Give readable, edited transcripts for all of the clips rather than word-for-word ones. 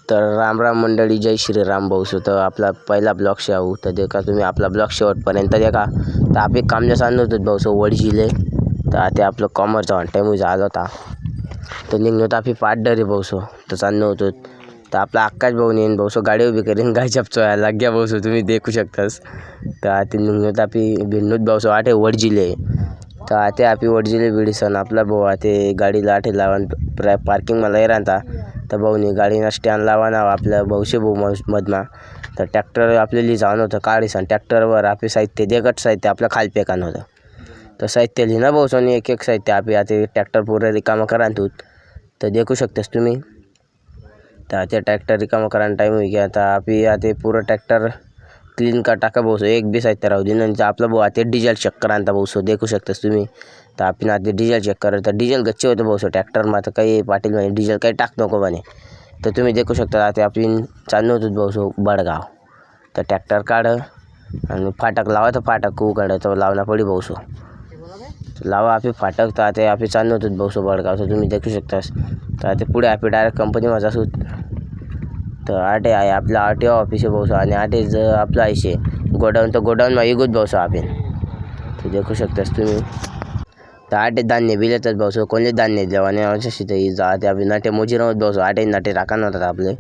तर राम राम मंडळी, जय श्रीराम भाऊसो. तर आपला पहिला ब्लॉग शेवू तर देखा तुम्ही आपला ब्लॉग शेवटपर्यंत देखा. तर आपले काम जे चालू होतं भाऊसो वडजिले तर आता आपलं कॉमरचा ऑन टाईम झाला होता. तर निघलो तर आपली पाठ रे भाऊसो तर चाललो होतो. तर आपला आकाश भाऊ नेन भाऊसो गाडी उभी करीन गाय चपचोया लाग्या भाऊसो तुम्ही देखू शकतास. तर आता निघलो तर आपली भिन्नूत भाऊसो आठे वडजिले. तर आता आपली वडजिले बिडीसन आपला भाऊ आता गाडीला आठे लावून पार्किंग मला राहता. तर भाऊनी गाडीना स्टँड लावा ना आपल्या भाऊशे भाऊ मधमा. तर ट्रॅक्टर आपल्याला जाऊन होतं काढीस आणि ट्रॅक्टरवर आपले साहित्य देखट साहित्य आपलं खालपेकान होतं. तर साहित्य लिहिणं भाऊसोनी एक एक साहित्य आपली आता ट्रॅक्टर पुरं रिकामं करा तू. तर देखू शकतेस तुम्ही. तर आता ट्रॅक्टर रिकामं करायला टाईम होई की आता आपली आता पुरं ट्रॅक्टर क्लीन का टाका भाऊसो एक बी साहित्य राहू दे. आणि आपला भाऊ आता डिझेल चेक करा आणता भाऊसो देखू शकतेस तुम्ही. तर आपण आता डिझेल चेक करा तर डिझेल गच्चे होतं भाऊसो ट्रॅक्टर मात्र काही पाटील म्हणे डिझेल काही टाक नको म्हणे. तर तुम्ही देखू शकता आता आपण चाललो होतो भाऊसो बडगाव. तर ट्रॅक्टर काढ आणि फाटक लावा. तर फाटक उघड तर लावणं पडी भाऊसो लावा आपली फाटक. तर आता आपण चाललो होतो भाऊसो बडगाव. तर तुम्ही देखू शकतास. तर आता पुढे आपण डायरेक्ट कंपनीमध्ये असू. तर आटे आहे आपलं RTO ऑफिस आहे भाऊसो आणि आटे आपलं आयशे गोडाऊन. तर गोडाऊन इगूच भाऊसो आपण. तर देखू शकतास तुम्ही. तर आटे धान्य बिलेतच भाऊसो कोणते धान्य जेवाने अवश्य ते जाते आपण नाटे मोजी राहत भाऊसो आटे नाटे राखा नव्हतात आपले.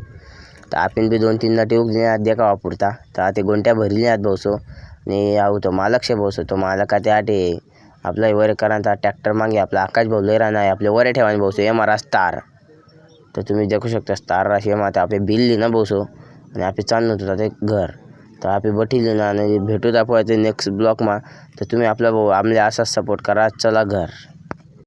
तर आपण बी 2-3 नाटे उगले आहेत देखा वापरता. तर आता गोंट्या भरली आहेत भाऊसो. आणि आऊ तो मालक शे भाऊसो तो मालक आता आटे आपला वर करांचा ट्रॅक्टर मागे आपला आकाश भाऊ लय राहणार आपले वरे ठेवाने भाऊसो MR स्टार. तर तुम्ही देखू शकता स्टार राशी आता आपले बिल ना भाऊसो आणि आपण चाललो होतो ते घर. तर आपण बठील ना आणि भेटूत आपण नेक्स्ट ब्लॉगमा. तर तुम्ही आपला भाऊ आमले असाच सपोर्ट करा. चला घर.